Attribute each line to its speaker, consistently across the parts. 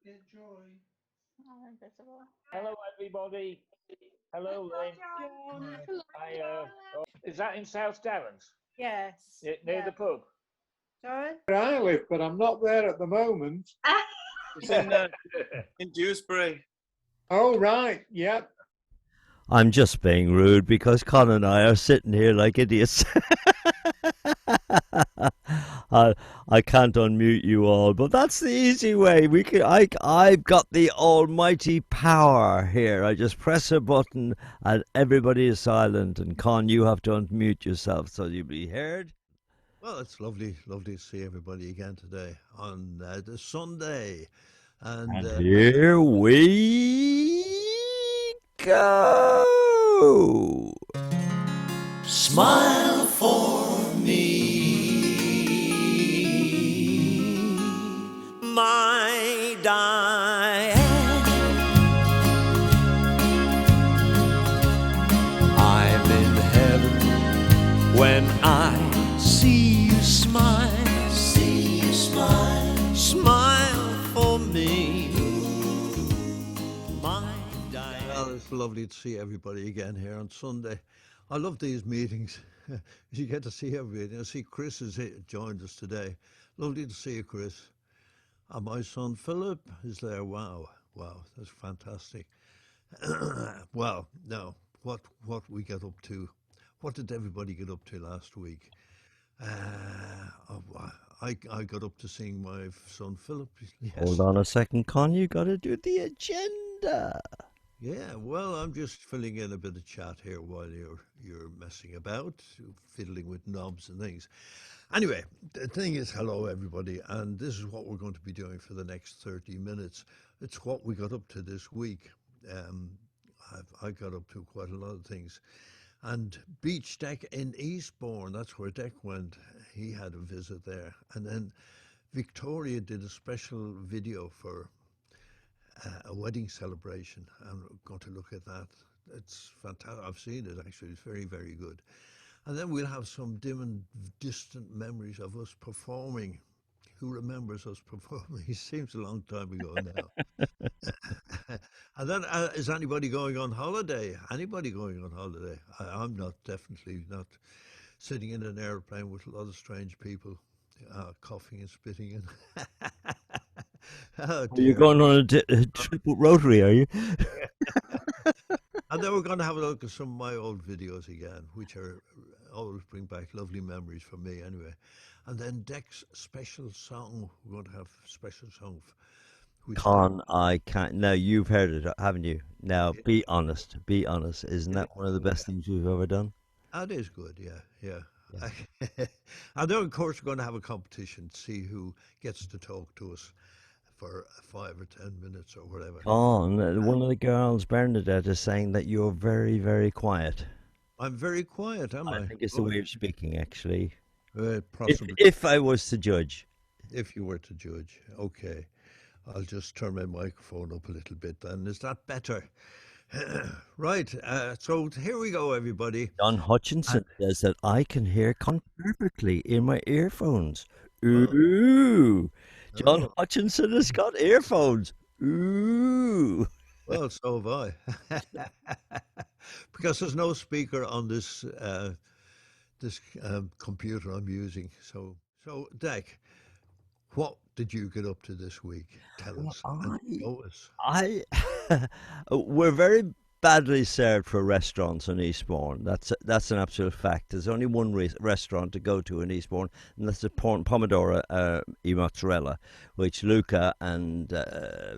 Speaker 1: Oh, invisible.
Speaker 2: Hello, everybody. Hello, Lynn.
Speaker 1: John.
Speaker 2: Hi, is that in South Downs?
Speaker 1: Yes.
Speaker 2: Near the pub?
Speaker 1: Sorry?
Speaker 3: Where I live, but I'm not there at the moment.
Speaker 4: It's in Dewsbury.
Speaker 3: Oh, right. Yep.
Speaker 5: I'm just being rude because Con and I are sitting here like idiots. I I can't unmute you all, but that's the easy way. I've got the almighty power here. I just press a button and everybody is silent. And Con, you have to unmute yourself so you'll be heard.
Speaker 6: Well, it's lovely to see everybody again today on the Sunday. And
Speaker 5: Here we go.
Speaker 7: Smile for me, my Diane. I'm in heaven when I see you smile, smile for me, my Diane.
Speaker 6: well, it's lovely to see everybody again here on Sunday. I love these meetings. You get to see everybody. I see Chris has joined us today. Lovely to see you, Chris. And my son Philip is there. Wow, that's fantastic. Well, now what we get up to? What did everybody get up to last week? I got up to seeing my son Philip. Yes.
Speaker 5: Hold on a second, Con. You got to do the agenda.
Speaker 6: Yeah, well, I'm just filling in a bit of chat here while you're messing about, fiddling with knobs and things. Anyway, the thing is, hello everybody, and this is what we're going to be doing for the next 30 minutes. It's what we got up to this week. I got up to quite a lot of things. And Beach Deck in Eastbourne, that's where Deck went. He had a visit there. And then Victoria did a special video for a wedding celebration. I'm going to look at that. It's fantastic. I've seen it actually. It's very, very good. And then we'll have some dim and distant memories of us performing. Who remembers us performing? It seems a long time ago now. And then, is anybody going on holiday? Anybody going on holiday? I'm not, definitely not. Sitting in an airplane with a lot of strange people, coughing and spitting. And oh,
Speaker 5: You're
Speaker 6: dear.
Speaker 5: going on a trip with Rotary, are you?
Speaker 6: And then we're going to have a look at some of my old videos again, which are always bring back lovely memories for me anyway. And then Deck's special song. We're going to have a special song.
Speaker 5: Con, I can't. Now, you've heard it, haven't you? Now,
Speaker 6: Yeah.
Speaker 5: be honest. Be honest. Isn't that one of the best things we've ever done?
Speaker 6: That is good, yeah. And then, of course, we're going to have a competition to see who gets to talk to us for 5 or 10 minutes or whatever.
Speaker 5: Con, one of the girls, Bernadette, is saying that you're very, very quiet.
Speaker 6: I'm very quiet, am I?
Speaker 5: I think it's the way of speaking, actually.
Speaker 6: Possibly.
Speaker 5: If I was to judge.
Speaker 6: If you were to judge, okay. I'll just turn my microphone up a little bit then. Is that better? Right, so here we go, everybody.
Speaker 5: John Hutchinson says that I can hear Con perfectly in my earphones. Ooh. John Hutchinson has got earphones. Ooh.
Speaker 6: Well, so have I. Because there's no speaker on this computer I'm using. So Deck, what did you get up to this week? Tell us. Show us.
Speaker 5: We're very badly served for restaurants in Eastbourne. That's an absolute fact. There's only one restaurant to go to in Eastbourne, and that's the Pomodoro e Mozzarella, which Luca and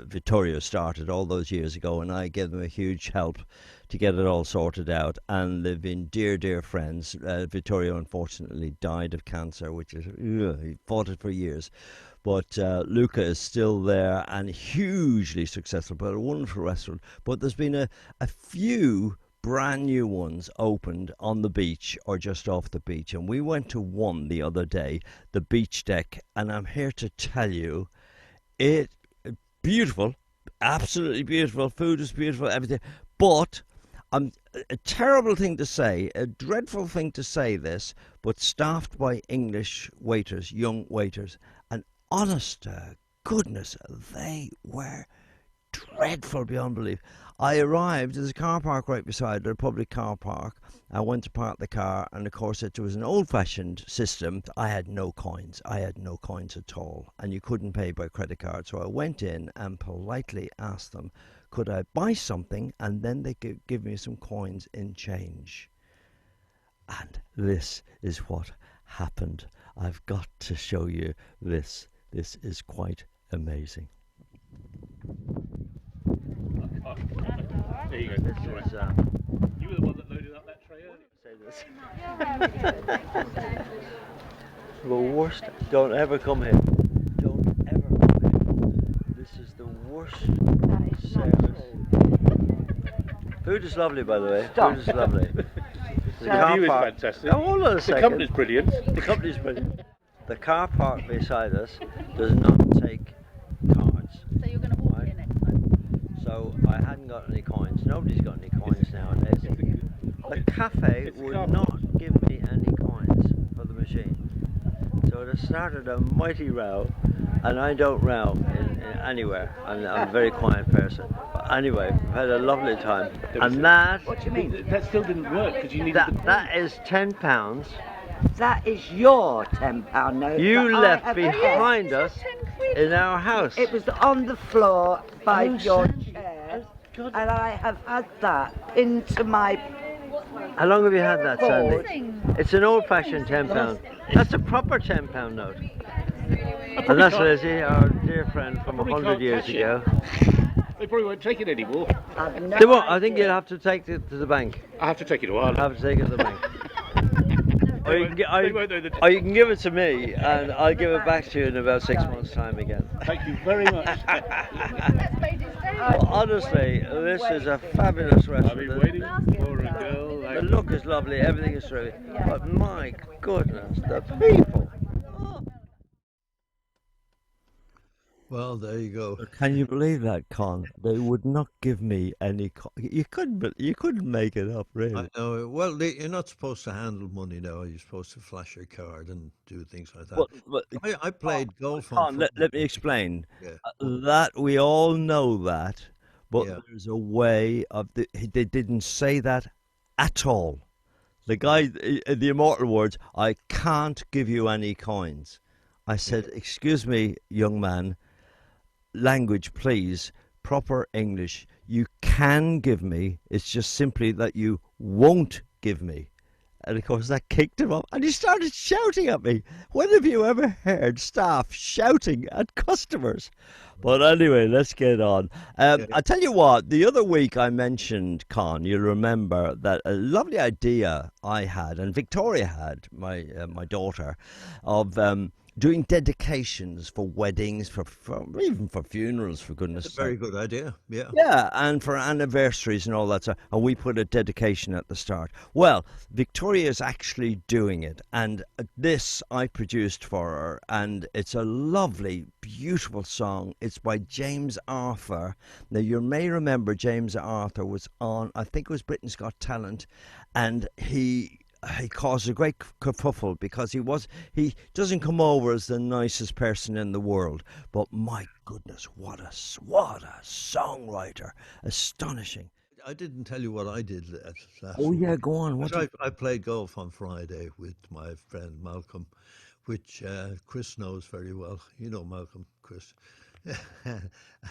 Speaker 5: Vittorio started all those years ago, and I gave them a huge help to get it all sorted out. And they've been dear friends. Vittorio unfortunately died of cancer, which is he fought it for years. But Luca is still there and hugely successful, but a wonderful restaurant. But there's been a few brand new ones opened on the beach or just off the beach. And we went to one the other day, the Beach Deck. And I'm here to tell you, it beautiful, absolutely beautiful. Food is beautiful, everything. But a terrible thing to say, a dreadful thing to say this, but staffed by English waiters, young waiters. Honest to goodness, they were dreadful beyond belief. I arrived, there's a car park right beside it, a public car park. I went to park the car, and of course it was an old-fashioned system. I had no coins. I had no coins at all, and you couldn't pay by credit card. So I went in and politely asked them, could I buy something, and then they could give me some coins in change. And this is what happened. I've got to show you this. This is quite amazing.
Speaker 2: There you go.
Speaker 5: This is,
Speaker 2: You were the one that loaded up that tray earlier.
Speaker 5: the worst. Don't ever come here. Don't ever come here. This is the worst service. Food is lovely, by the way. Food is lovely. The car
Speaker 2: view is
Speaker 5: park.
Speaker 2: fantastic.
Speaker 5: Oh, hold on a
Speaker 2: The
Speaker 5: second.
Speaker 2: company's brilliant.
Speaker 5: The company's brilliant. The car park beside us does not take cards.
Speaker 1: So you're going to walk in next time?
Speaker 5: So I hadn't got any coins. Nobody's got any coins nowadays. The cafe would not give me any coins for the machine. So it has started a mighty row, and I don't row in anywhere. I'm a very quiet person. But anyway, we've had a lovely time. And that,
Speaker 8: What do you mean?
Speaker 2: That still didn't work because you needed
Speaker 5: that is £10
Speaker 8: That is your £10 note.
Speaker 5: you
Speaker 8: that I
Speaker 5: left
Speaker 8: have
Speaker 5: behind
Speaker 8: paid.
Speaker 5: us in our house.
Speaker 8: It was on the floor by
Speaker 5: Oh,
Speaker 8: your
Speaker 5: Sandy.
Speaker 8: chair, and I have had that pinned to my.
Speaker 5: How long have you had that, Sandy?
Speaker 1: Thing.
Speaker 5: It's an old-fashioned £10. That's a proper £10 note. And that's Lizzie, our dear friend from
Speaker 2: probably
Speaker 5: 100
Speaker 2: can't
Speaker 5: years
Speaker 2: cash it.
Speaker 5: ago.
Speaker 2: They probably won't take it anymore.
Speaker 8: I've no
Speaker 5: They won't. I think
Speaker 8: idea.
Speaker 5: you'll have to take it to the bank.
Speaker 2: I have to take it a while.
Speaker 5: You'll have to take it to the bank. Or you, can
Speaker 2: They won't know the
Speaker 5: or you can give it to me, and I'll give it back to you in about 6 months' time again.
Speaker 2: Thank you very much.
Speaker 1: That's made his day.
Speaker 5: Well, honestly, this is a fabulous
Speaker 2: I've
Speaker 5: restaurant.
Speaker 2: been waiting for a girl
Speaker 5: The
Speaker 2: like
Speaker 5: look is lovely, everything is terrific. But my goodness, the people. Oh.
Speaker 6: Well, there you go.
Speaker 5: Can you believe that, Con? They would not give me any. You couldn't make it up, really.
Speaker 6: I know. Well, you're not supposed to handle money now. You're supposed to flash your card and do things like that.
Speaker 5: But
Speaker 6: I played golf
Speaker 5: Con,
Speaker 6: on
Speaker 5: let me explain.
Speaker 6: Yeah.
Speaker 5: That we all know that, but
Speaker 6: Yeah.
Speaker 5: there's a way of they didn't say that at all. The guy, the immortal words, "I can't give you any coins." I said, "Excuse me, young man. Language, please. Proper English. You can give me. It's just simply that you won't give me." And of course that kicked him up, and he started shouting at me. When have you ever heard staff shouting at customers? But anyway, let's get on. I tell you what, the other week I mentioned, Con, you'll remember that a lovely idea I had, and Victoria had, my daughter, of doing dedications for weddings, for even for funerals, for goodness
Speaker 6: That's
Speaker 5: sake.
Speaker 6: a very good idea. Yeah.
Speaker 5: Yeah, and for anniversaries and all that stuff. And we put a dedication at the start. Well, Victoria's actually doing it. And this I produced for her. And it's a lovely, beautiful song. It's by James Arthur. Now, you may remember James Arthur was on, I think it was Britain's Got Talent. And he caused a great kerfuffle because he doesn't come over as the nicest person in the world, but my goodness, what a songwriter. Astonishing.
Speaker 6: I didn't tell you what I did last
Speaker 5: Oh
Speaker 6: week.
Speaker 5: yeah, go on. What
Speaker 6: I played golf on Friday with my friend Malcolm, which Chris knows very well. You know Malcolm, Chris.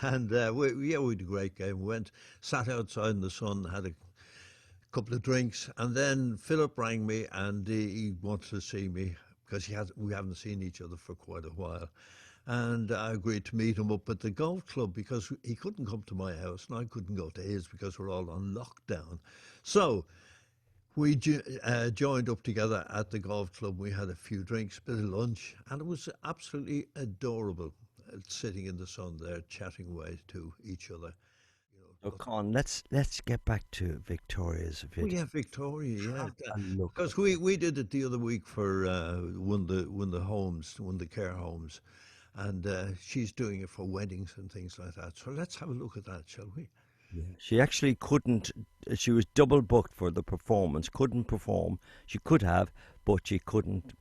Speaker 6: And we had a great game. We went, sat outside in the sun, had a couple of drinks, and then Philip rang me and he wanted to see me because we haven't seen each other for quite a while. And I agreed to meet him up at the golf club because he couldn't come to my house and I couldn't go to his because we're all on lockdown. So we joined up together at the golf club. We had a few drinks, a bit of lunch, and it was absolutely adorable sitting in the sun there chatting away to each other.
Speaker 5: Oh, Con, let's get back to Victoria's
Speaker 6: Oh
Speaker 5: video.
Speaker 6: yeah, Victoria, yeah.
Speaker 5: And look,
Speaker 6: Because we did it the other week for one of the care homes, and she's doing it for weddings and things like that. So let's have a look at that, shall we?
Speaker 5: yeah. She actually couldn't. She was double booked for the performance. Couldn't perform. She could have, but she couldn't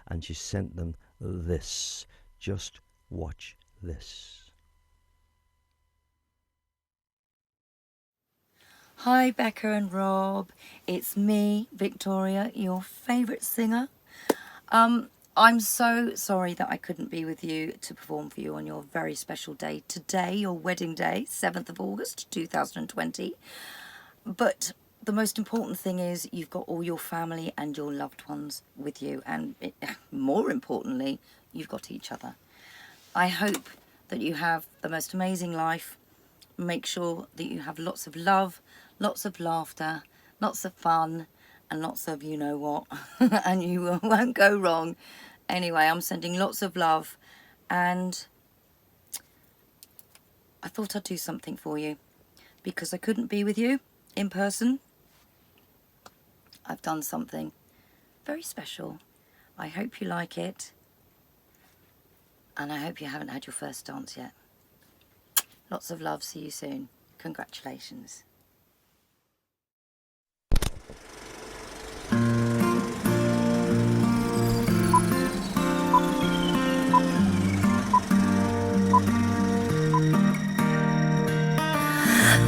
Speaker 5: and she sent them this. Just watch this.
Speaker 9: Hi, Becca and Rob. It's me, Victoria, your favourite singer. I'm so sorry that I couldn't be with you to perform for you on your very special day today, your wedding day, 7th of August 2020. But the most important thing is you've got all your family and your loved ones with you, and more importantly, you've got each other. I hope that you have the most amazing life. Make sure that you have lots of love, lots of laughter, lots of fun, and lots of you know what, and you won't go wrong. Anyway, I'm sending lots of love, and I thought I'd do something for you because I couldn't be with you in person. I've done something very special. I hope you like it, and I hope you haven't had your first dance yet. Lots of love. See you soon. Congratulations.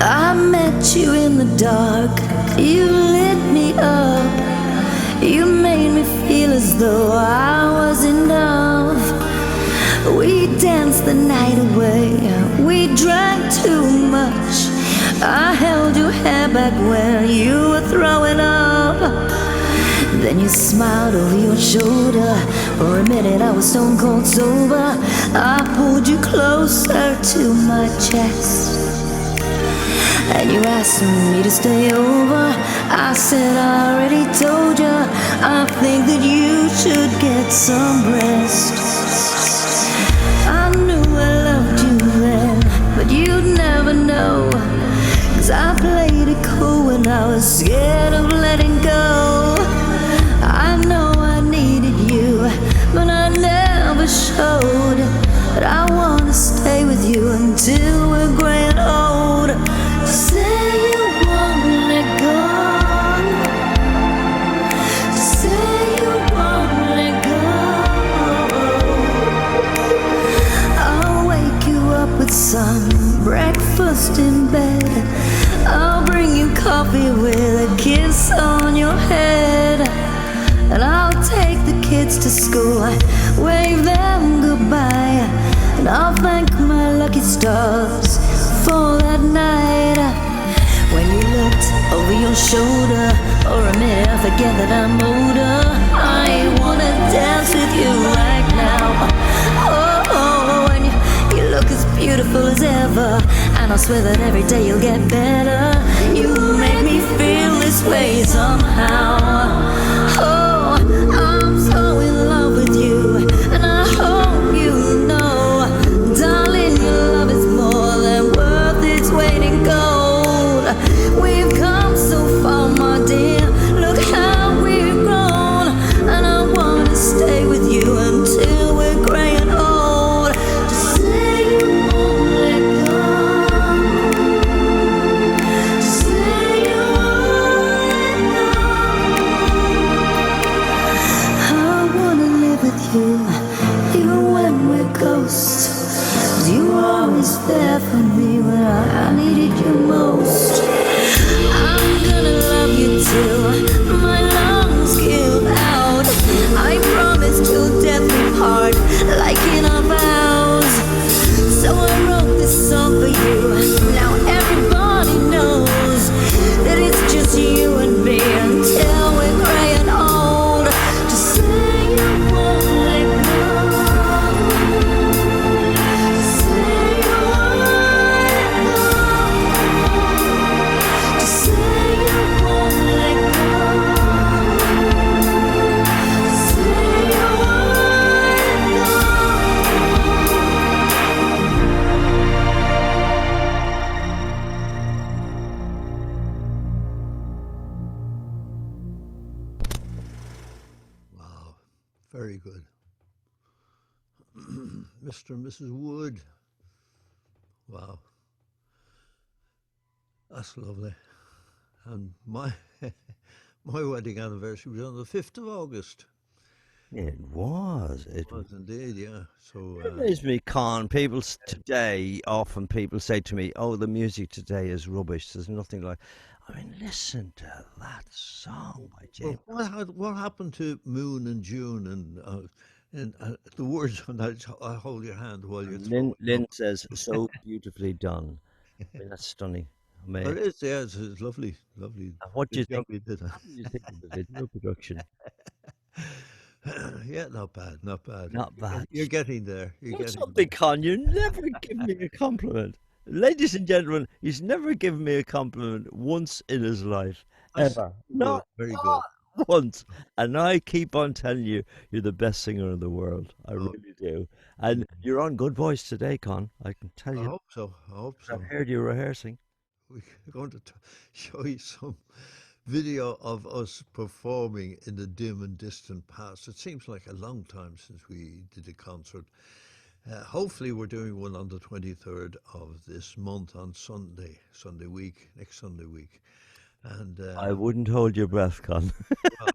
Speaker 10: I met you in the dark, you lit me up, you made me feel as though I was enough. We danced the night away, we drank too much. I held your hair back when you were throwing up. Then you smiled over your shoulder. For a minute I was stone cold sober. I pulled you closer to my chest, and you asked me to stay over. I said I already told you, I think that you should get some rest. I knew I loved you then, but you'd never know, 'cause I played it cool when I was scared of letting go. I know I needed you, but I never showed. But I wanna stay with you until we're gray and old. Say you won't let go. Say you won't let go. I'll wake you up with some breakfast in bed. I'll bring you coffee with a kiss on your head. And I'll take the kids to school, wave them goodbye. And I'll thank my lucky stars for that night. When you looked over your shoulder, for a minute I forget that I'm older. I wanna dance with you right now. Oh, and you look as beautiful as ever, and I swear that every day you'll get better. You make me feel this way somehow. Oh, I'm so in love with you, and I hope you know, darling, your love is more than worth its weight in gold. We've come so far, my dear, look how we've grown, and I wanna stay with you until we're gray and old. Just say you won't let go. Just say you won't let go. I wanna live with you, even when we're ghosts. 'Cause you were always there for me when I needed you most. I'm gonna love you till my lungs give out. I promise till death we part, like in our vows. So I wrote this song for you. Now everybody knows that it's just you and me until we're gray and old. Just say you won't let go. Say you won't let go. Just say you won't let go. Say you won't let go.
Speaker 6: Wow, very good. Mr. and Mrs. Wood. Wow, that's lovely. And my my wedding anniversary was on the 5th of August.
Speaker 5: It was.
Speaker 6: It was indeed, yeah. So,
Speaker 5: It amazed me, Con. People today, often people say to me, "Oh, the music today is rubbish. There's nothing like." I mean, listen to that song by
Speaker 6: well,
Speaker 5: James.
Speaker 6: what happened to Moon and June and the words on that? I hold your hand while you're
Speaker 5: And
Speaker 6: throwing
Speaker 5: Lynn
Speaker 6: up.
Speaker 5: says, "So beautifully done." I mean, that's stunning.
Speaker 6: Oh,
Speaker 5: Amazing.
Speaker 6: it is, yeah, it's lovely, lovely.
Speaker 5: What do you
Speaker 6: Good job
Speaker 5: think?
Speaker 6: you did
Speaker 5: What do you think of the video production?
Speaker 6: Yeah, not bad, not bad.
Speaker 5: Not bad.
Speaker 6: You're getting there. You're
Speaker 5: What's
Speaker 6: getting
Speaker 5: something, Con? You never give me a compliment. Ladies and gentlemen, he's never given me a compliment once in his life.
Speaker 6: there.
Speaker 5: Ever.
Speaker 6: Good,
Speaker 5: Not
Speaker 6: very good.
Speaker 5: once. And I keep on telling you, you're the best singer in the world. I
Speaker 6: Oh,
Speaker 5: really do. And you're on Good Voice today, Con. I can tell
Speaker 6: I
Speaker 5: you.
Speaker 6: hope so. I hope
Speaker 5: I
Speaker 6: so.
Speaker 5: heard you rehearsing.
Speaker 6: We're going to show you some video of us performing in the dim and distant past. It seems like a long time since we did a concert. Hopefully, we're doing one on the 23rd of this month on Sunday week, next Sunday week. And
Speaker 5: I wouldn't hold your breath, Con.
Speaker 6: well,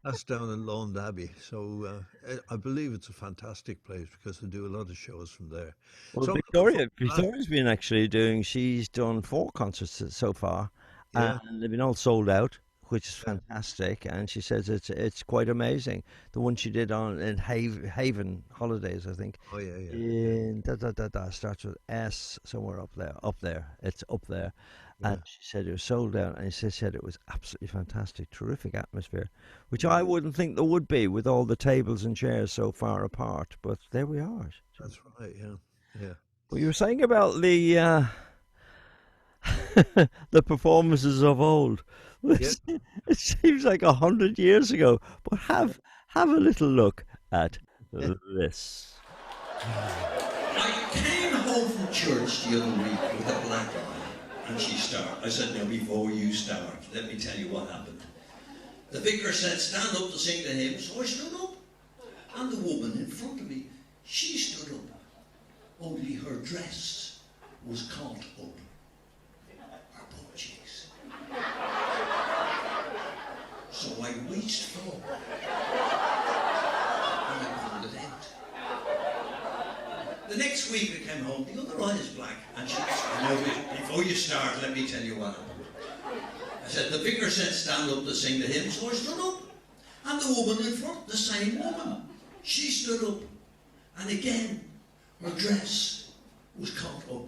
Speaker 6: that's down in Lone Abbey. So I believe it's a fantastic place because they do a lot of shows from there.
Speaker 5: Well,
Speaker 6: Some of the
Speaker 5: Victoria's been actually doing, she's done 4 concerts so far,
Speaker 6: yeah,
Speaker 5: and they've been all sold out, which is
Speaker 6: yeah.
Speaker 5: fantastic. And she says it's quite amazing. The one she did on in Haven Holidays, I think,
Speaker 6: Oh, yeah, yeah, yeah,
Speaker 5: in starts with S, somewhere up there. It's up there. And
Speaker 6: yeah.
Speaker 5: she said it was sold out, and she said it was absolutely fantastic, terrific atmosphere, which I wouldn't think there would be with all the tables and chairs so far apart. But there we are.
Speaker 6: That's right. Yeah, yeah.
Speaker 5: Well, you were saying about the the performances of old.
Speaker 6: Yeah.
Speaker 5: It seems like 100 years ago, but have a little look at this.
Speaker 7: I came home from church the other week with a black eye, and she started. I said, now before you start, let me tell you what happened. The vicar said, stand up to sing the hymn, so I stood up. And the woman in front of me, she stood up. Only her dress was caught up her butt cheeks. So I reached forward and I pulled it out. The next week I came home, the other eye is black, and she said, now before you start, let me tell you what happened. I said, the vicar said stand up to sing the hymn, so I stood up. And the woman in front, the same woman, she stood up. And again, her dress was caught up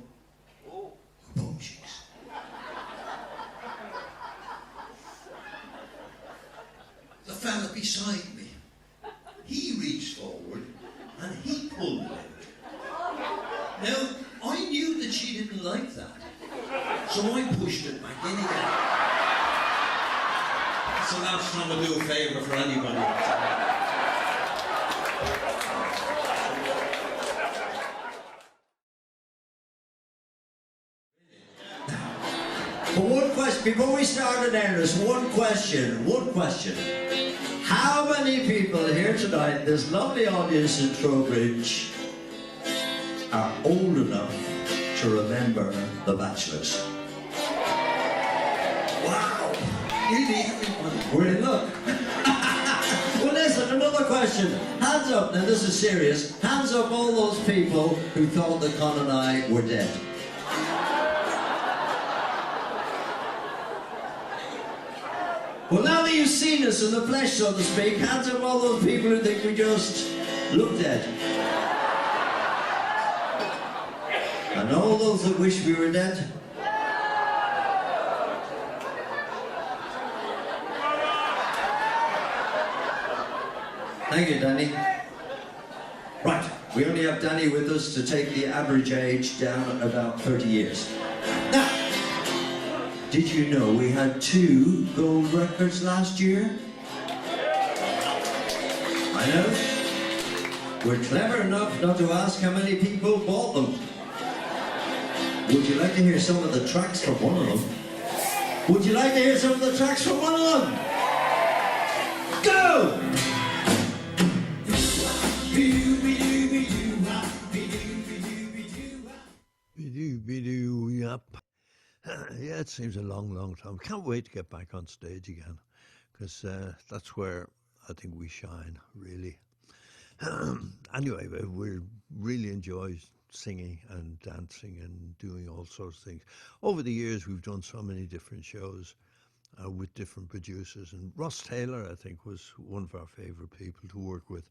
Speaker 7: her bum cheeks. The fella beside me, he reached forward and he pulled it out. Now, I knew that she didn't like that, so I pushed it back in again. That's the last time I do a favour for anybody. But one question, before we start in earnest, one question. How many people here tonight, this lovely audience in Trowbridge, are old enough to remember The Bachelors? Wow! Nearly everybody. We're in luck. Well, listen, another question. Hands up, now this is serious. Hands up all those people who thought that Con and I were dead. Well, now that you've seen us in the flesh, so to speak, hands up all those people who think we just look dead. And all those that wish we were dead. Thank you, Danny. Right, we only have Danny with us to take the average age down about 30 years. Now, did you know we had 2 gold records last year? I know. We're clever enough not to ask how many people bought them. Would you like to hear some of the tracks from one of them? Would you like to hear some of the tracks from one of them? Go!
Speaker 6: Be-do, yep. Yeah, it seems a long, long time. Can't wait to get back on stage again, because that's where I think we shine, really. Anyway, we really enjoy singing and dancing and doing all sorts of things. Over the years, we've done so many different shows with different producers. And Ross Taylor, I think, was one of our favorite people to work with.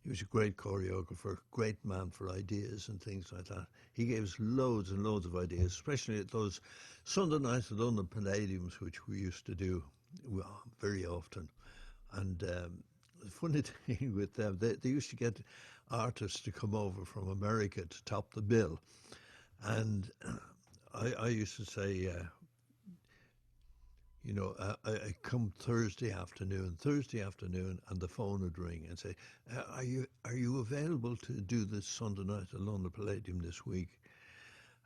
Speaker 6: He was a great choreographer, great man for ideas and things like that. He gave us loads and loads of ideas, especially at those Sunday nights at London Palladiums, which we used to do very often. And the funny thing with them, they used to get artists to come over from America to top the bill. And I used to say, I come Thursday afternoon, and the phone would ring and say, are you available to do this Sunday night at London Palladium this week?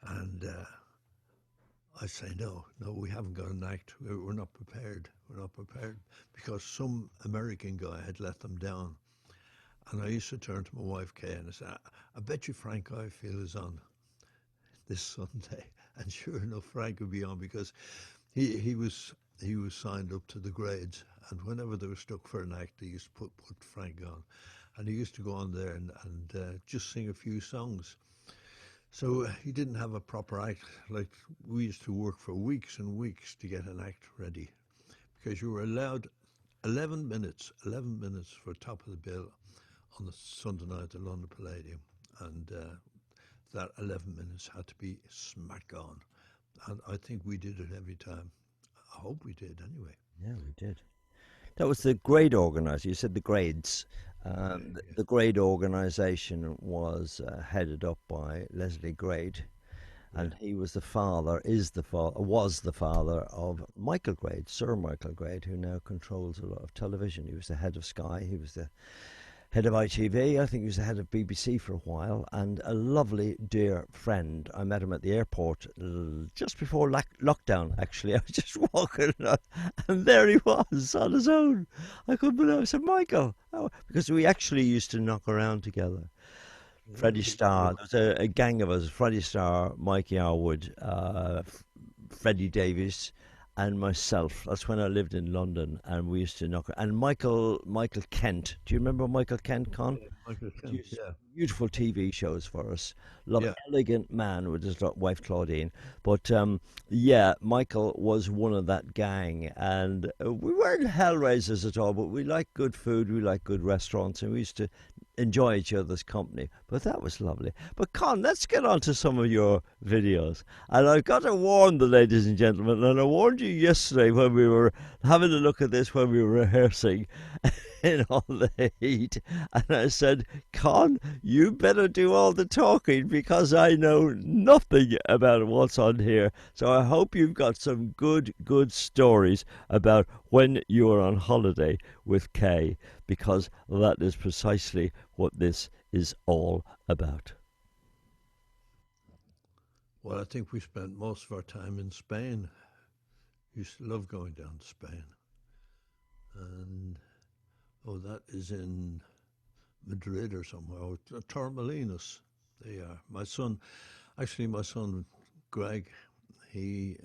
Speaker 6: And I say, no, we haven't got an act. We're not prepared. We're not prepared because some American guy had let them down. And I used to turn to my wife, Kay, and I said, I bet you Frank Ifield is on this Sunday. And sure enough, Frank would be on because he was signed up to the grades, and whenever they were stuck for an act, they used to put Frank on, and he used to go on there and just sing a few songs. So he didn't have a proper act. Like, we used to work for weeks and weeks to get an act ready, because you were allowed 11 minutes for top of the bill on the Sunday night at London Palladium, and that 11 minutes had to be smack on, and I think we did it every time. I hope we did, anyway.
Speaker 5: Yeah, we did. That was the grade organizer. You said the grades. The grade organisation was headed up by Leslie Grade, and he was the father of Michael Grade, Sir Michael Grade, who now controls a lot of television. He was the head of Sky. He was the head of ITV. I think he was the head of BBC for a while, and a lovely, dear friend. I met him at the airport just before lockdown, actually. I was just walking out, and there he was on his own. I couldn't believe it. I said, Michael, because we actually used to knock around together. Freddie Starr, there was a gang of us, Freddie Starr, Mikey Arwood, Freddie Davies, and myself. That's when I lived in London, and we used to knock. And Michael Kent. Do you remember Michael Kent, Con?
Speaker 6: Yeah, Michael Kent, yeah.
Speaker 5: Beautiful TV shows for us.
Speaker 6: Yeah.
Speaker 5: Elegant man with his wife Claudine. But Michael was one of that gang, and we weren't hellraisers at all. But we liked good food, we liked good restaurants, and we used to enjoy each other's company. But that was lovely. But Con, let's get on to some of your videos. And I've got to warn the ladies and gentlemen, and I warned you yesterday when we were having a look at this, when we were rehearsing in all the heat, and I said, Con, you better do all the talking because I know nothing about what's on here. So I hope you've got some good stories about when you were on holiday with Kay, because that is precisely what this is all about.
Speaker 6: Well, I think we spent most of our time in Spain. Used to love going down to Spain. And, that is in Madrid or somewhere, or Torremolinos. They are. My son Greg, he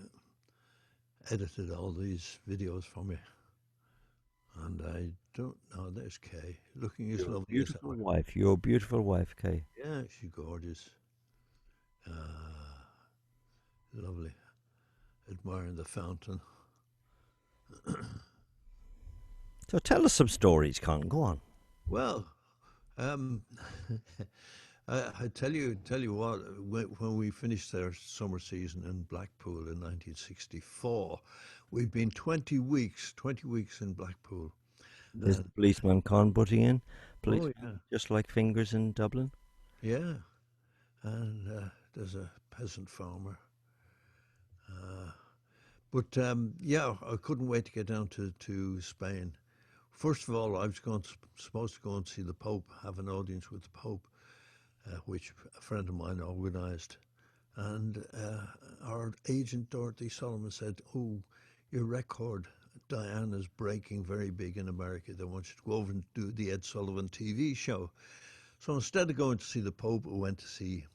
Speaker 6: edited all these videos for me. And I don't know, there's Kay, looking as lovely as ever.
Speaker 5: Wife, your beautiful wife, Kay.
Speaker 6: Yeah, she's gorgeous. Lovely. Admiring the fountain.
Speaker 5: So tell us some stories, Con. Go on.
Speaker 6: Well, I tell you what. When we finished our summer season in Blackpool in 1964, we've been 20 weeks in Blackpool.
Speaker 5: There's the policeman, Con, butting in.
Speaker 6: Oh, yeah.
Speaker 5: Just like Fingers in Dublin.
Speaker 6: Yeah, and there's a peasant farmer. But I couldn't wait to get down to Spain. First of all, I was supposed to go and see the Pope, have an audience with the Pope, which a friend of mine organised. And our agent, Dorothy Solomon, said, "Oh, your record, Diane, is breaking very big in America. They want you to go over and do the Ed Sullivan TV show." So instead of going to see the Pope, we went to see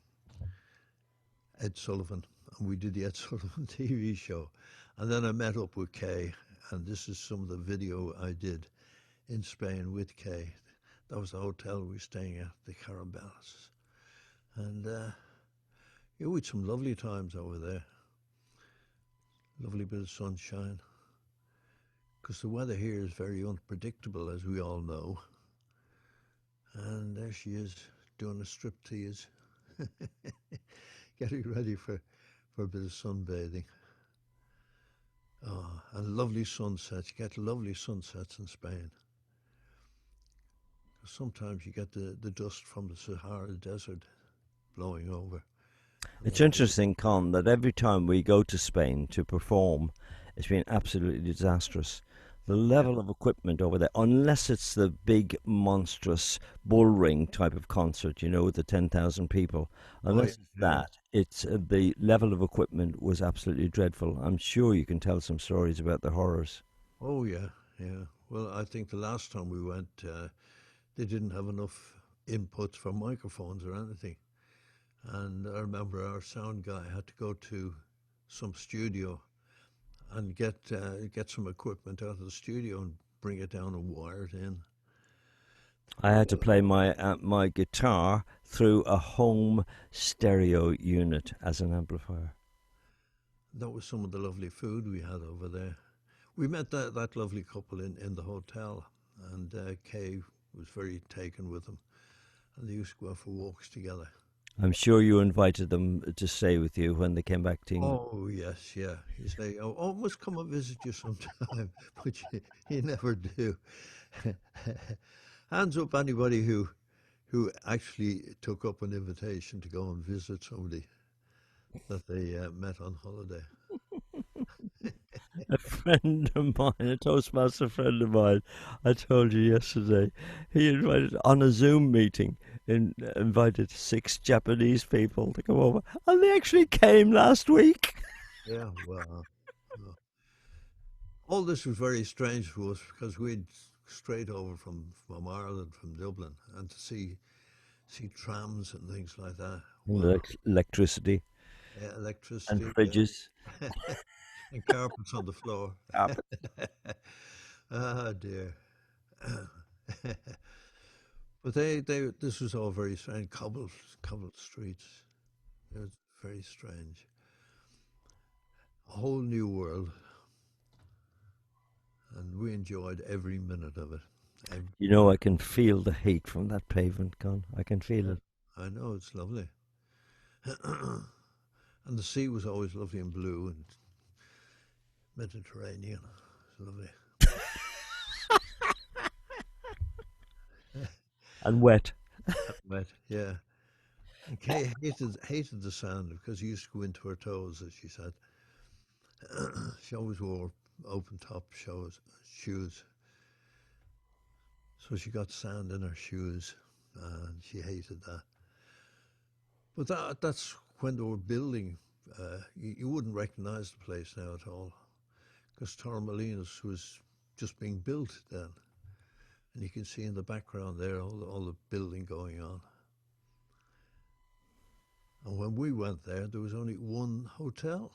Speaker 6: Ed Sullivan, and we did the Ed Sullivan TV show. And then I met up with Kay, and this is some of the video I did in Spain with Kay. That was the hotel we were staying at, the Carabelas. And yeah, we had some lovely times over there. Lovely bit of sunshine. Because the weather here is very unpredictable, as we all know. And there she is, doing a striptease. Getting ready for a bit of sunbathing. Oh, and lovely sunsets. You get lovely sunsets in Spain. Sometimes you get the dust from the Sahara Desert blowing over.
Speaker 5: It's interesting, Con, that every time we go to Spain to perform, it's been absolutely disastrous. The level of equipment over there, unless it's the big, monstrous bull ring type of concert, you know, with the 10,000 people, unless it's that, it's the level of equipment was absolutely dreadful. I'm sure you can tell some stories about the horrors.
Speaker 6: Oh, yeah, yeah. Well, I think the last time we went, they didn't have enough inputs for microphones or anything. And I remember our sound guy had to go to some studio and get some equipment out of the studio and bring it down and wire it in.
Speaker 5: I had to play my guitar through a home stereo unit as an amplifier.
Speaker 6: That was some of the lovely food we had over there. We met that lovely couple in the hotel, and Kay was very taken with them, and they used to go out for walks together.
Speaker 5: I'm sure you invited them to stay with you when they came back to England.
Speaker 6: Oh, yes, yeah. You say, oh, must come and visit you sometime, but you never do. Hands up anybody who actually took up an invitation to go and visit somebody that they met on holiday.
Speaker 5: A friend of mine, a Toastmaster friend of mine, I told you yesterday, he invited on a Zoom meeting, invited 6 Japanese people to come over, and they actually came last week.
Speaker 6: Yeah, well, all this was very strange to us because we'd straight over from Ireland, from Dublin, and to see trams and things like that. Wow.
Speaker 5: Electricity.
Speaker 6: Yeah, electricity.
Speaker 5: And fridges.
Speaker 6: Yeah. And carpets on the floor.
Speaker 5: Carpet.
Speaker 6: Ah, dear. But this was all very strange. Cobbled streets. It was very strange. A whole new world. And we enjoyed every minute of it.
Speaker 5: You know, I can feel the heat from that pavement, Con. I can feel it.
Speaker 6: I know, it's lovely. And the sea was always lovely and blue and Mediterranean. It's lovely.
Speaker 5: And wet.
Speaker 6: Wet, yeah. And Kay hated the sand because he used to go into her toes, as she said. She always wore open-top shoes. So she got sand in her shoes, and she hated that. But that's when they were building. You wouldn't recognise the place now at all, because Torremolinos was just being built then. And you can see in the background there all the building going on. And when we went there was only one hotel.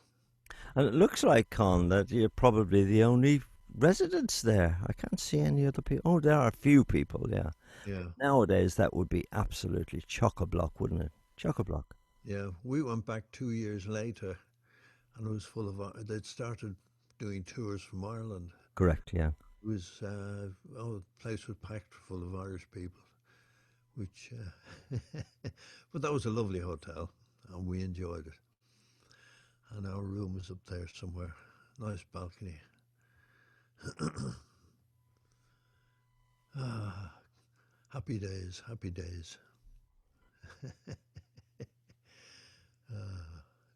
Speaker 5: And it looks like, Con, that you're probably the only residents there. I can't see any other people. Oh, there are a few people, yeah.
Speaker 6: Yeah.
Speaker 5: Nowadays, that would be absolutely chock-a-block, wouldn't it? Chock-a-block.
Speaker 6: Yeah, we went back 2 years later, and it was full of. They'd started doing tours from Ireland.
Speaker 5: Correct, yeah.
Speaker 6: It was the place was packed full of Irish people, which. But that was a lovely hotel, and we enjoyed it. And our room was up there somewhere, nice balcony. Happy days, happy days.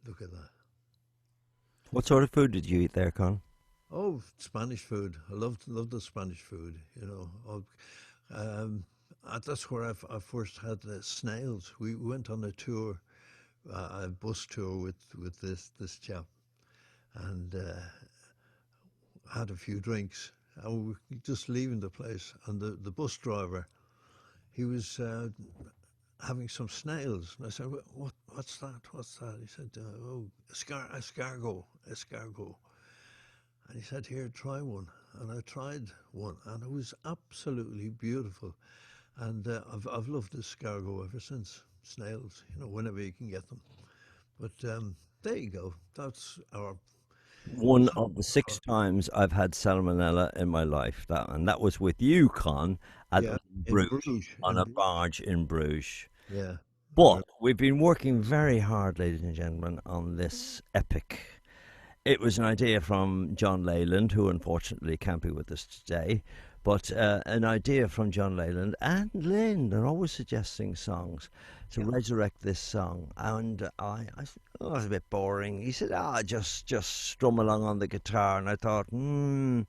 Speaker 6: Look at that.
Speaker 5: What sort of food did you eat there, Con?
Speaker 6: Oh, Spanish food. I loved the Spanish food, you know. That's where I first had snails. We went on a tour, a bus tour with this chap, and had a few drinks. And we were just leaving the place, and the bus driver, he was having some snails. And I said, what's that? What's that? He said, escargot. And he said, here, try one. and I tried one, and it was absolutely beautiful. And I've loved escargot ever since. Snails, whenever you can get them. But there you go. That's our
Speaker 5: One of the 6 times I've had salmonella in my life, and that was with you, Con, at
Speaker 6: in
Speaker 5: Bruges,
Speaker 6: Bruges.
Speaker 5: on a barge in Bruges.
Speaker 6: Yeah.
Speaker 5: But we've been working very hard, ladies and gentlemen, on this epic. It was an idea from John Leyland, who unfortunately can't be with us today, but an idea from John Leyland and Lynn. They're always suggesting songs to resurrect this song. And I said, oh, that's a bit boring. He said, just strum along on the guitar. And I thought, I'm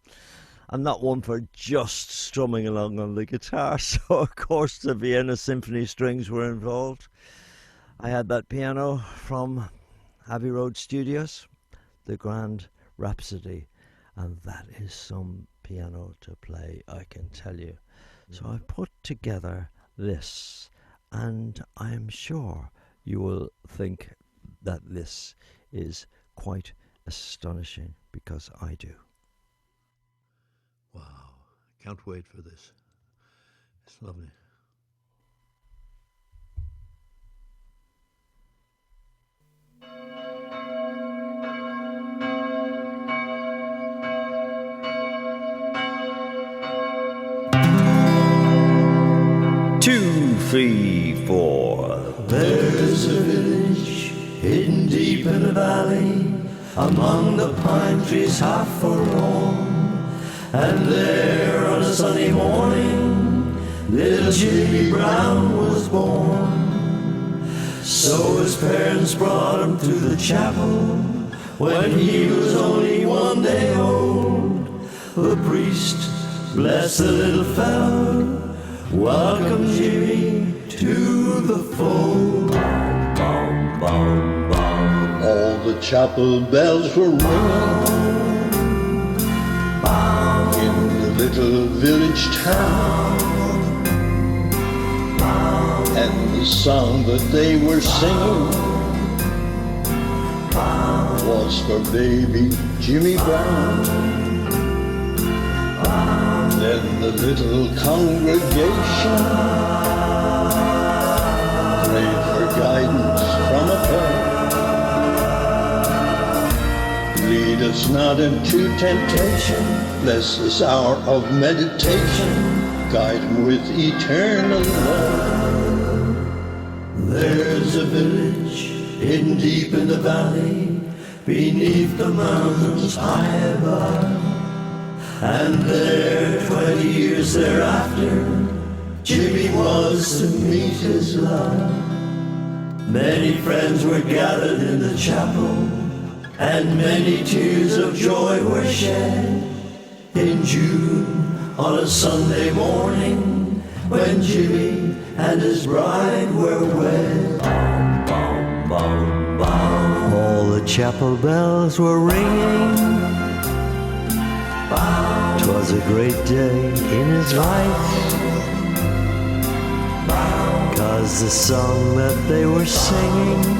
Speaker 5: not one for just strumming along on the guitar. So, of course, the Vienna Symphony strings were involved. I had that piano from Abbey Road Studios, the Grand Rhapsody, and that is some piano to play, I can tell you. So I put together this, and I am sure you will think that this is quite astonishing, because I do.
Speaker 6: Wow, can't wait for this. It's lovely.
Speaker 5: Two, three, four.
Speaker 10: There's a village hidden deep in a valley, among the pine trees half forlorn. And there on a sunny morning, little Jimmy Brown was born. So his parents brought him to the chapel when he was only 1 day old. The priest blessed the little fellow, welcome Jimmy to the fold. Bum, bum, bum.
Speaker 7: All the chapel bells were ringing in the little village town, and the song that they were singing was for baby Jimmy Brown. Then the little congregation prayed for guidance from above. Lead us not into temptation, bless this hour of meditation, guide him with eternal love.
Speaker 10: There's a village hidden deep in the valley, beneath the mountains high above. And there, 20 years thereafter, Jimmy was to meet his love. Many friends were gathered in the chapel, and many tears of joy were shed. In June, on a Sunday morning, when Jimmy and his bride were wed. Bum, bum, bum, bum. All the chapel bells were ringing. 'Twas a great day in his life, 'cause the song that they were singing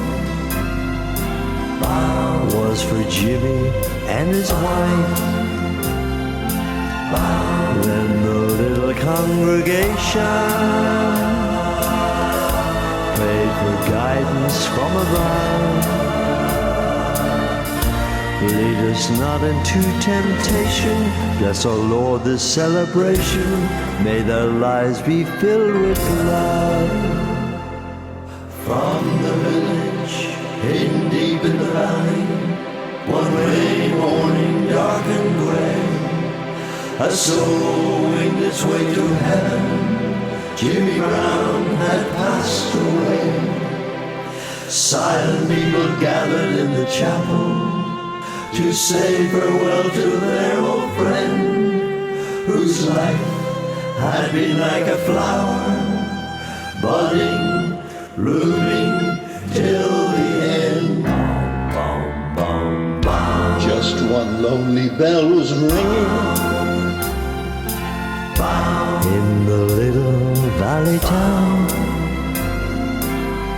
Speaker 10: was for Jimmy and his wife. Then the little congregation prayed for guidance from above. Lead us not into temptation, bless, O Lord, this celebration. May their lives be filled with love. From the village, hidden deep in the valley, one rainy morning, dark and gray, a soul winged its way to heaven. Jimmy Brown had passed away. Silent people gathered in the chapel to say farewell to their old friend, whose life had been like a flower, budding, blooming till the end. Bum, bum, bum.
Speaker 7: Just one lonely bell was ringing
Speaker 10: in the little valley town.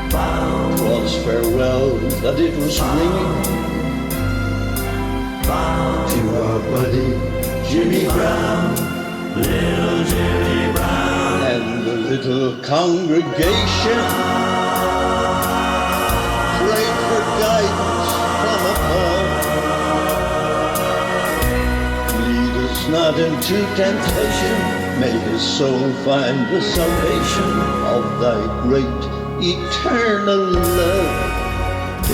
Speaker 7: 'Twas farewell that it was ringing to our buddy Jimmy Brown, little Jimmy Brown. And the little congregation prayed for guidance from above. Lead us not into temptation, may his soul find the salvation of thy great eternal love.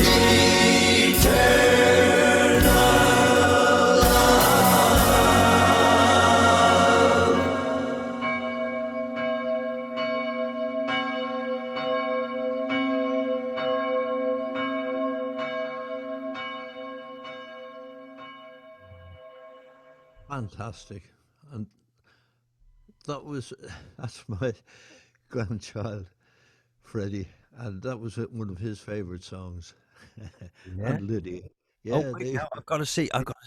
Speaker 7: Eternal love.
Speaker 6: Fantastic. And that's my grandchild, Freddie, and that was one of his favorite songs.
Speaker 5: Yeah.
Speaker 6: And Lydia.
Speaker 5: Oh,
Speaker 6: Yeah,
Speaker 5: wait, now I've got to see. I've got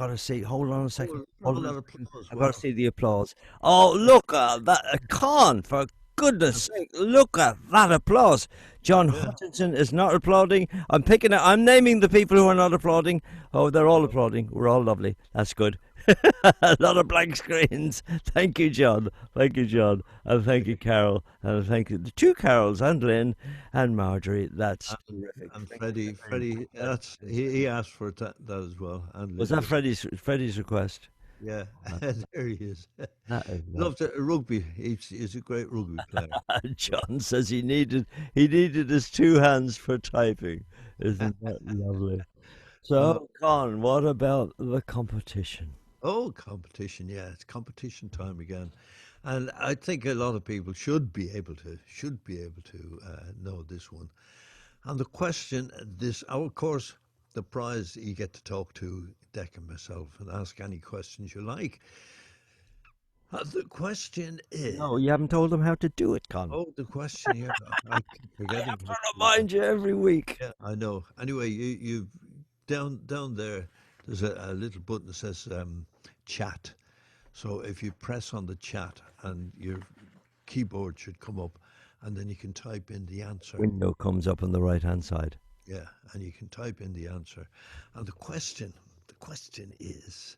Speaker 5: to see. Hold on a second.
Speaker 6: round
Speaker 5: Hold on.
Speaker 6: of applause.
Speaker 5: I've got
Speaker 6: Wow.
Speaker 5: to see the applause. Oh, look at that. Con, for goodness sake, look at that applause. John Hutchinson is not applauding. I'm picking it. I'm naming the people who are not applauding. Oh, they're all applauding. We're all lovely. That's good. A lot of blank screens. Thank you, John. Thank you, John. And thank you, Carol. And thank you, the two Carols, and Lynn and Marjorie. That's terrific.
Speaker 6: And
Speaker 5: Thank you
Speaker 6: Freddie, he asked for that as well. And
Speaker 5: Was that
Speaker 6: Lydia.
Speaker 5: Freddie's request?
Speaker 6: Yeah, there he is.
Speaker 5: That is
Speaker 6: Loves rugby. He's a great rugby player.
Speaker 5: John says he needed his two hands for typing. Isn't that lovely? So, Con, what about the competition?
Speaker 6: Oh, competition! Yeah, it's competition time again, and I think a lot of people should be able to know this one. And the question, of course, the prize you get to talk to Dec and myself and ask any questions you like. The question is.
Speaker 5: No, you haven't told them how to do it, Con.
Speaker 6: Oh, the question here. I keep
Speaker 5: I
Speaker 6: forgetting.
Speaker 5: have to remind you every week.
Speaker 6: Yeah, I know. Anyway, you down there. There's a little button that says chat. So if you press on the chat, and your keyboard should come up, and then you can type in the answer.
Speaker 5: Window comes up on the right hand side.
Speaker 6: Yeah, and you can type in the answer. And the question is,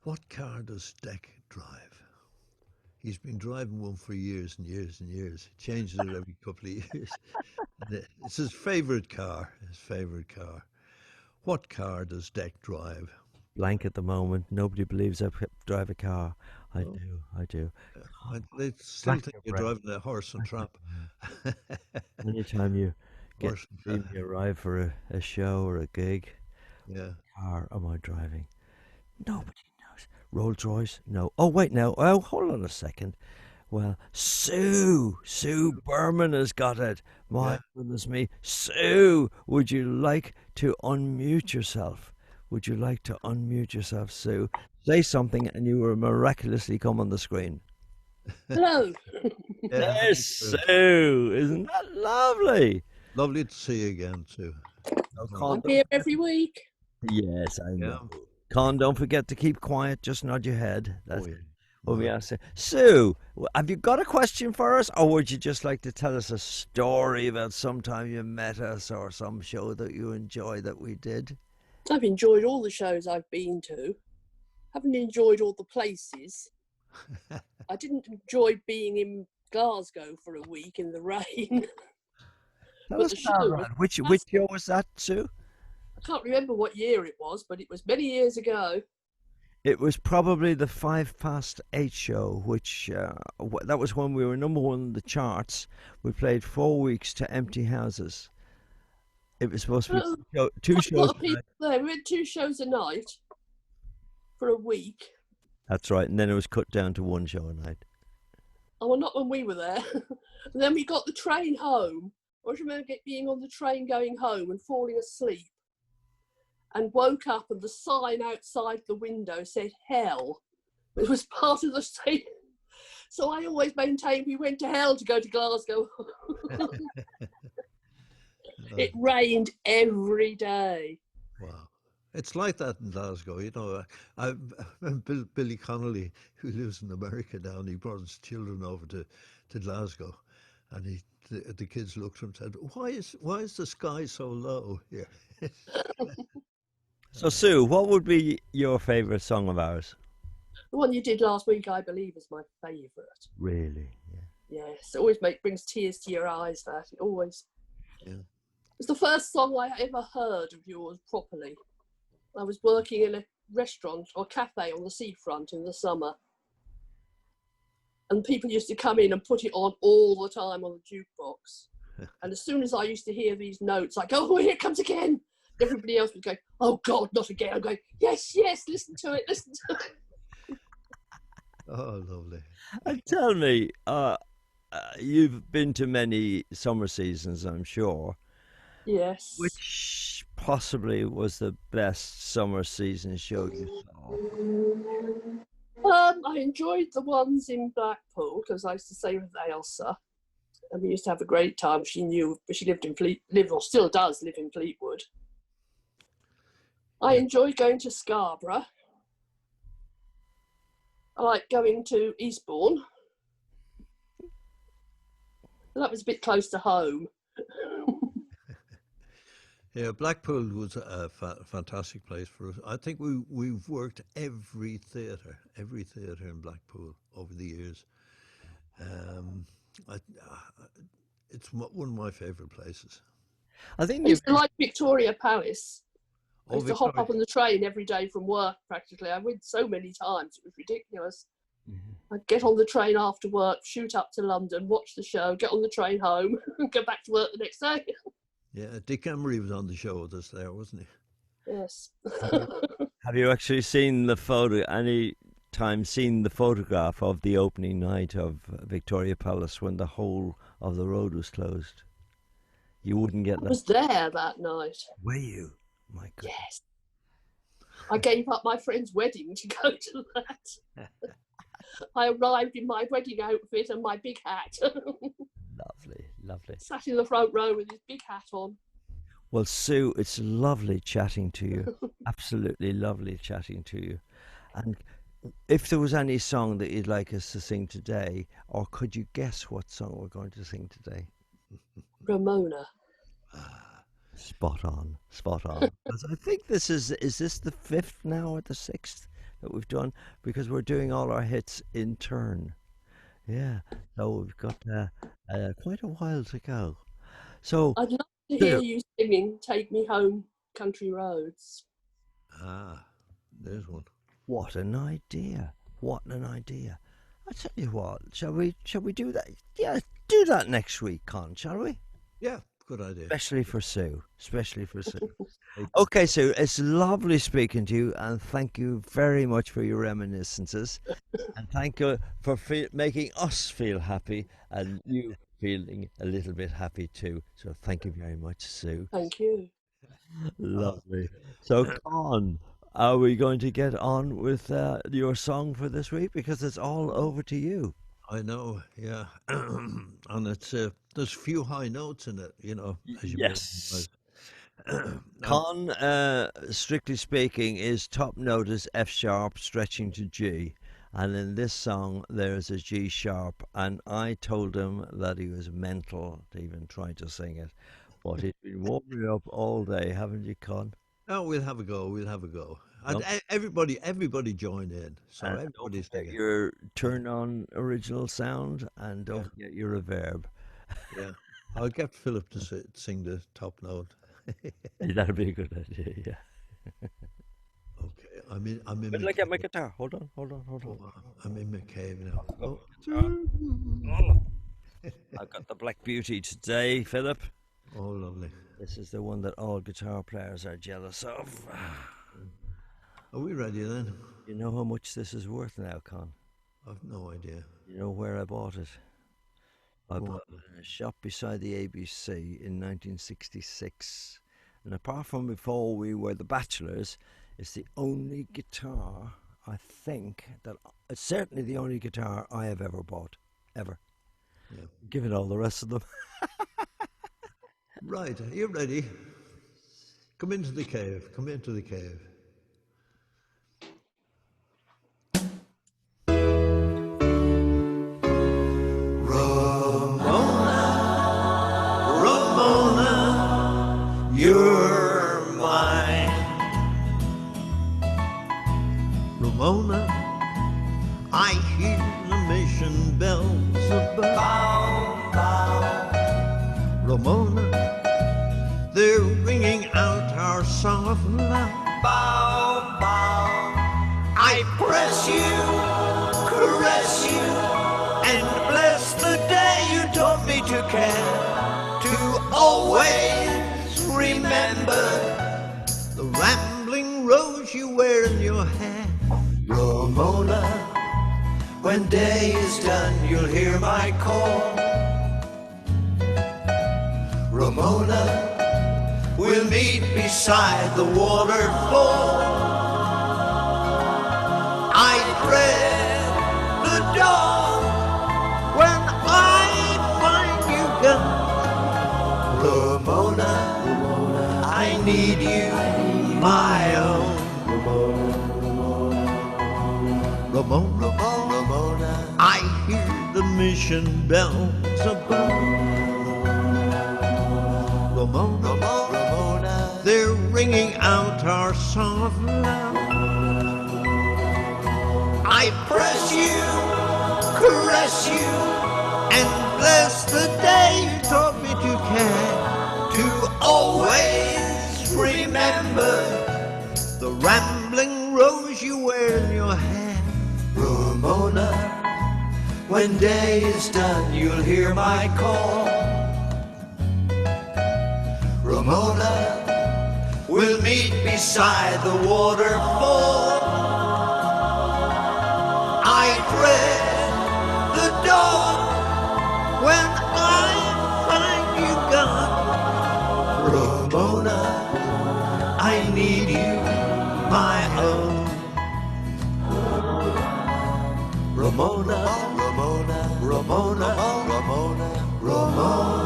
Speaker 6: what car does Dec drive? He's been driving one for years and years and years. Changes it every couple of years. And it's his favorite car. What car does Dec drive?
Speaker 5: Blank at the moment. Nobody believes I drive a car. I do.
Speaker 6: They still think you're driving a horse and trap.
Speaker 5: Anytime you get
Speaker 6: Horse and
Speaker 5: to
Speaker 6: trap.
Speaker 5: me arrive for a show or a gig,
Speaker 6: Yeah.
Speaker 5: car am I driving? Nobody knows. Rolls Royce? No. Oh, wait, no. Oh, hold on a second. Well, Sue Berman has got it. My goodness me. Sue, would you like to unmute yourself? Would you like to unmute yourself, Sue? Say something and you will miraculously come on the screen.
Speaker 1: Hello.
Speaker 5: There's Sue. Isn't that lovely?
Speaker 6: Lovely to see you again, Sue.
Speaker 1: I'm here every week.
Speaker 5: Yes, I know. Con, don't forget to keep quiet. Just nod your head. That's it. What we ask Sue, have you got a question for us, or would you just like to tell us a story about some time you met us or some show that you enjoy that we did?
Speaker 1: I've enjoyed all the shows I've been to. Haven't enjoyed all the places. I didn't enjoy being in Glasgow for a week in the rain.
Speaker 5: Tell us about that. Which show was that, Sue?
Speaker 1: I can't remember what year it was, but it was many years ago.
Speaker 5: It was probably the 8:05 show, which that was when we were number one in the charts. We played 4 weeks to empty houses. It was supposed to be two shows. A
Speaker 1: lot of people there. We had 2 shows a night for a week.
Speaker 5: That's right, and then it was cut down to 1 show a night.
Speaker 1: Oh, well, not when we were there. And then we got the train home. I remember being on the train going home and falling asleep, and woke up and the sign outside the window said hell. It was part of the state. So I always maintained we went to hell to go to Glasgow. It rained every day.
Speaker 6: Wow. It's like that in Glasgow, you know. Billy Connolly, who lives in America now, and he brought his children over to Glasgow, and the kids looked at him and said, "Why is the sky so low here?"
Speaker 5: So, Sue, what would be your favourite song of ours?
Speaker 1: The one you did last week, I believe, is my favourite.
Speaker 5: Really?
Speaker 1: Yes, it always brings tears to your eyes. That it always.
Speaker 6: Yeah.
Speaker 1: It's the first song I ever heard of yours properly. I was working in a restaurant or cafe on the seafront in the summer, and people used to come in and put it on all the time on the jukebox. And as soon as I used to hear these notes, I go, "Oh, here it comes again!" Everybody else would go, "Oh God, not again!" I'm going, "Yes, yes, listen to it, listen to it."
Speaker 6: Oh, lovely.
Speaker 5: And tell me, you've been to many summer seasons, I'm sure.
Speaker 1: Yes.
Speaker 5: Which possibly was the best summer season show you saw?
Speaker 1: I enjoyed the ones in Blackpool because I used to stay with Ailsa, and we used to have a great time. She knew, but she lived or still does live in Fleetwood. I enjoyed going to Scarborough. I like going to Eastbourne. That was a bit close to home.
Speaker 6: Yeah, Blackpool was a fantastic place for us. I think we've worked every theatre in Blackpool over the years. It's one of my favourite places.
Speaker 5: I think
Speaker 1: I used to like Victoria Palace. I used to hop
Speaker 6: Victoria.
Speaker 1: up on the train every day from work practically. I went so many times, it was ridiculous. I'd get on the train after work, shoot up to London, watch the show, get on the train home, and go back to work the next day.
Speaker 6: Yeah, Dick Emery was on the show with us there, wasn't he?
Speaker 1: Yes.
Speaker 5: Have you actually seen the seen the photograph of the opening night of Victoria Palace when the whole of the road was closed? You wouldn't get that.
Speaker 1: I was there that night.
Speaker 5: Were you? My God.
Speaker 1: Yes. I gave up my friend's wedding to go to that. I arrived in my wedding outfit and my big hat.
Speaker 5: Lovely, lovely.
Speaker 1: Sat in the front row with his big hat on.
Speaker 5: Well, Sue, it's lovely chatting to you. Absolutely lovely chatting to you. And if there was any song that you'd like us to sing today, or could you guess what song we're going to sing today?
Speaker 1: Ramona.
Speaker 5: Spot on, spot on. 'Cause I think this is this the 5th now or the 6th that we've done? Because we're doing all our hits in turn. Yeah, so we've got quite a while to go. So
Speaker 1: I'd love to hear you singing Take Me Home, Country Roads.
Speaker 6: Ah, there's one.
Speaker 5: What an idea. What an idea. I tell you what, shall we do that? Yeah, do that next week, Con, shall we?
Speaker 6: Yeah, good idea.
Speaker 5: Especially for Sue. Especially for Sue. Okay, Sue, it's lovely speaking to you, and thank you very much for your reminiscences. And thank you for making us feel happy, and you feeling a little bit happy too. So thank you very much, Sue.
Speaker 1: Thank you.
Speaker 5: Lovely. So, Con, are we going to get on with your song for this week? Because it's all over to you.
Speaker 6: I know, yeah. And it's there's few high notes in it, you know. As you
Speaker 5: Yes. Con, strictly speaking, is top note is F sharp stretching to G. And in this song, there's a G sharp. And I told him that he was mental to even try to sing it. But he's been warming up all day, haven't you, Con?
Speaker 6: Oh, we'll have a go. We'll have a go. And
Speaker 5: Nope.
Speaker 6: everybody join in. So
Speaker 5: And
Speaker 6: everybody's
Speaker 5: don't forget
Speaker 6: singing.
Speaker 5: your turn on original sound, and don't forget your reverb.
Speaker 6: Yeah, I'll get Philip to sing the top note.
Speaker 5: That'd be a good idea. Yeah.
Speaker 6: Okay, I'm in.
Speaker 5: But
Speaker 6: my
Speaker 5: look at my
Speaker 6: cave.
Speaker 5: guitar. Hold on.
Speaker 6: I'm in my cave now. Oh.
Speaker 5: I've got the Black Beauty today, Philip.
Speaker 6: Oh, lovely.
Speaker 5: This is the one that all guitar players are jealous of.
Speaker 6: Are we ready then?
Speaker 5: You know how much this is worth now, Con?
Speaker 6: I've no idea.
Speaker 5: You know where I bought it? I
Speaker 6: Go
Speaker 5: bought
Speaker 6: on.
Speaker 5: it in a shop beside the ABC in 1966. And apart from before we were the Bachelors, it's the only guitar, I think, it's certainly the only guitar I have ever bought. Ever.
Speaker 6: Yeah.
Speaker 5: Given all the rest of them.
Speaker 6: Right, are you ready? Come into the cave. Come into the cave. Ramona, you're mine. Ramona, they're ringing out our song of love. Bow, bow, I press you, caress you, and bless the day you taught me to care, to always remember the rambling rose you wear in your hair. Ramona, when day is done, you'll hear my call. Ramona, we'll meet beside the waterfall. I dread the dawn when I find you gone. Ramona, I need you, my own. Ramona, I hear the mission bells above. Ramona, they're ringing out our song of love. I press you, caress you, and bless the day you taught me to care, to always remember the rambling rose you wear in your hair. Ramona, when day is done, you'll hear my call. Ramona, we'll meet beside the waterfall. I dread the dawn when I find you gone. Ramona, I need you, my own. Ramona, Ramona, Ramona, Ramona, Ramona.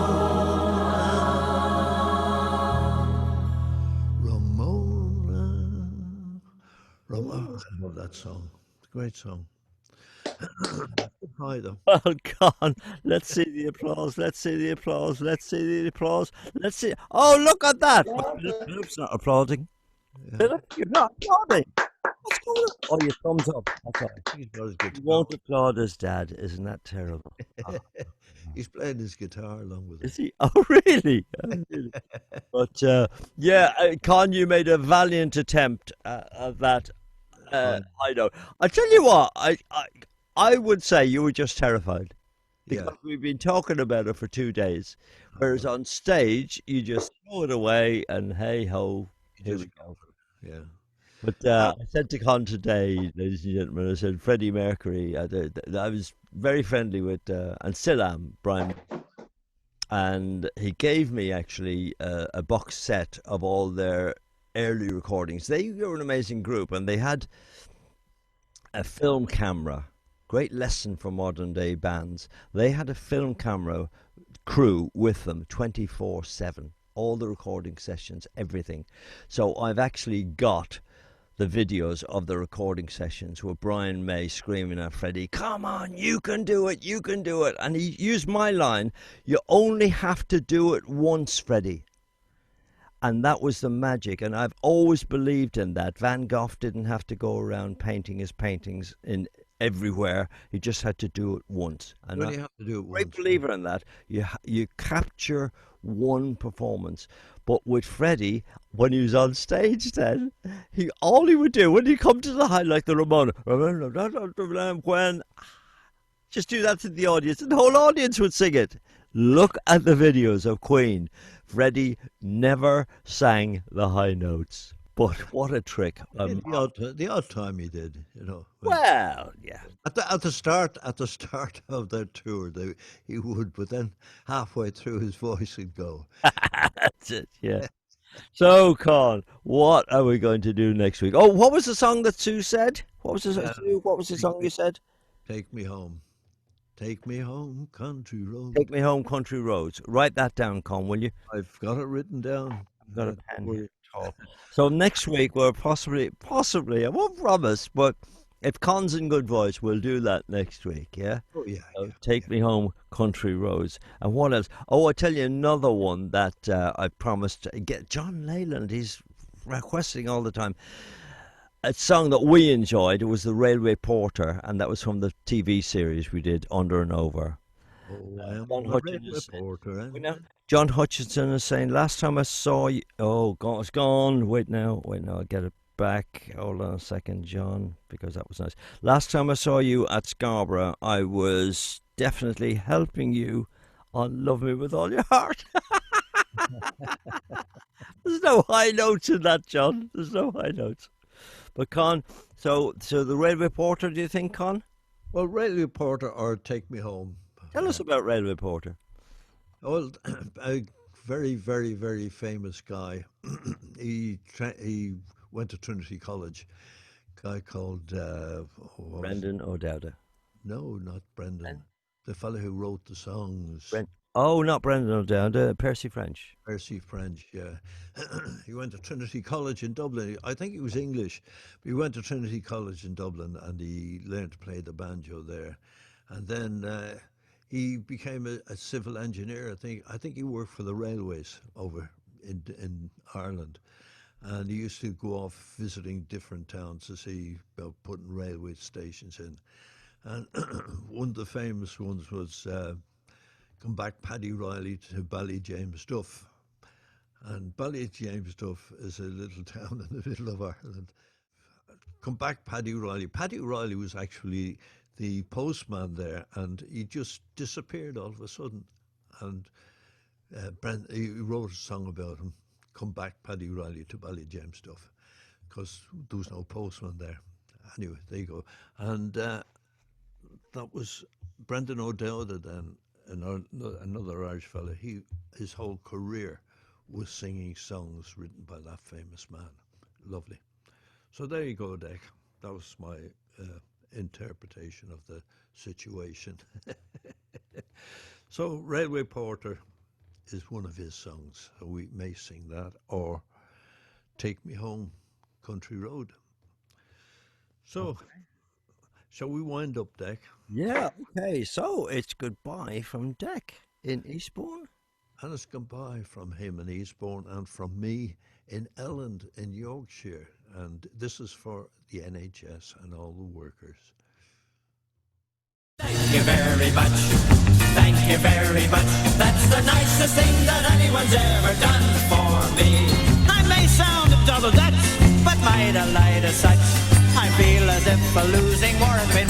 Speaker 6: I love that song. It's a great song. Hi, though.
Speaker 5: Well, Con, let's see the applause. Let's see the applause. Let's see the applause. Let's see. Oh, look at that. Philip's not applauding. Philip, you're not applauding. What's going on? Oh, your thumbs up. That's all right. You won't applaud his dad. Isn't that terrible?
Speaker 6: He's playing his guitar along with
Speaker 5: Is he? Oh, really? Oh, really? But, yeah, Con, you made a valiant attempt at that. I know. I tell you what, I would say you were just terrified because we've been talking about it for 2 days, whereas on stage you just throw it away and hey ho, here we go.
Speaker 6: Yeah.
Speaker 5: But I said to Con today, ladies and gentlemen, I said Freddie Mercury. I was very friendly with, and still am, Brian. And he gave me actually a box set of all their early recordings. They were an amazing group, and they had a film camera. Great lesson for modern day bands. They had a film camera crew with them 24/7, all the recording sessions, everything. So I've actually got the videos of the recording sessions where Brian May screaming at Freddie, come on, you can do it, you can do it. And he used my line, you only have to do it once, Freddie. And that was the magic, and I've always believed in that. Van Gogh didn't have to go around painting his paintings in everywhere. He just had to do it once. And
Speaker 6: you have to do it once.
Speaker 5: Great believer in that. You capture one performance. But with Freddie, when he was on stage then, all he would do when he come to the high, like the Ramona, when just do that to the audience, and the whole audience would sing it. Look at the videos of Queen. Freddie never sang the high notes. But what a trick!
Speaker 6: The odd time he did, you know.
Speaker 5: Well, yeah.
Speaker 6: At the start of their tour, he would, but then halfway through, his voice would go.
Speaker 5: That's it. Yeah. So, Con, what are we going to do next week? Oh, what was the song that Sue said? What was the song you said?
Speaker 6: Take me home. Take me home, country roads.
Speaker 5: Take me home, country roads. Write that down, Con, will you?
Speaker 6: I've got it written down.
Speaker 5: I've got a pen here. So next week we'll possibly, I won't promise, but if Con's in good voice, we'll do that next week, yeah?
Speaker 6: Oh, yeah.
Speaker 5: So Take Me Home, Country Roads. And what else? Oh, I tell you another one that I promised to get. John Leyland, he's requesting all the time. A song that we enjoyed, it was The Railway Porter, and that was from the TV series we did, Under and Over.
Speaker 6: Oh, I am
Speaker 5: John
Speaker 6: a red
Speaker 5: Hutchinson is
Speaker 6: reporter.
Speaker 5: wait now. John Hutchinson is saying, last time I saw you. Oh, God, it's gone. Wait now. I'll get it back. Hold on a second, John, because that was nice. Last time I saw you at Scarborough, I was definitely helping you on Love Me With All Your Heart. There's no high notes in that, John. There's no high notes. But Con, so the Red Reporter, do you think, Con?
Speaker 6: Well, Rail Reporter or Take Me Home.
Speaker 5: Tell us about Red Reporter.
Speaker 6: Well, a very, very, very famous guy. He went to Trinity College. A guy called
Speaker 5: Brendan O'Dowda.
Speaker 6: No, not Brendan. The fellow who wrote the songs.
Speaker 5: Oh, not Brendan O'Dowda. Percy French.
Speaker 6: Percy French, yeah. He went to Trinity College in Dublin. I think he was English, but he went to Trinity College in Dublin and he learned to play the banjo there. And then he became a civil engineer. I think he worked for the railways over in Ireland. And he used to go off visiting different towns to see about putting railway stations in. And one of the famous ones was come back Paddy Riley to Ballyjamestuff. And Ballyjamestuff is a little town in the middle of Ireland. Come back Paddy Riley. Paddy Riley was actually the postman there, and he just disappeared all of a sudden. And he wrote a song about him, Come Back Paddy Riley to Ballyjamestuff, because there was no postman there. Anyway, there you go. And that was Brendan O'Dowda then, another Irish fella. His whole career was singing songs written by that famous man. Lovely. So there you go, Dick. That was my interpretation of the situation. So Railway Porter is one of his songs. So we may sing that, or Take Me Home, Country Road. So, shall we wind up, Dick?
Speaker 5: Yeah, okay. So it's goodbye from Dick in Eastbourne.
Speaker 6: And it's goodbye from him in Eastbourne and from me in Elland in Yorkshire. And this is for the NHS and all the workers.
Speaker 11: Thank you very much. Thank you very much. That's the nicest thing that anyone's ever done for me. I may sound a double Dutch, but my delight is such. I feel as if a losing war had been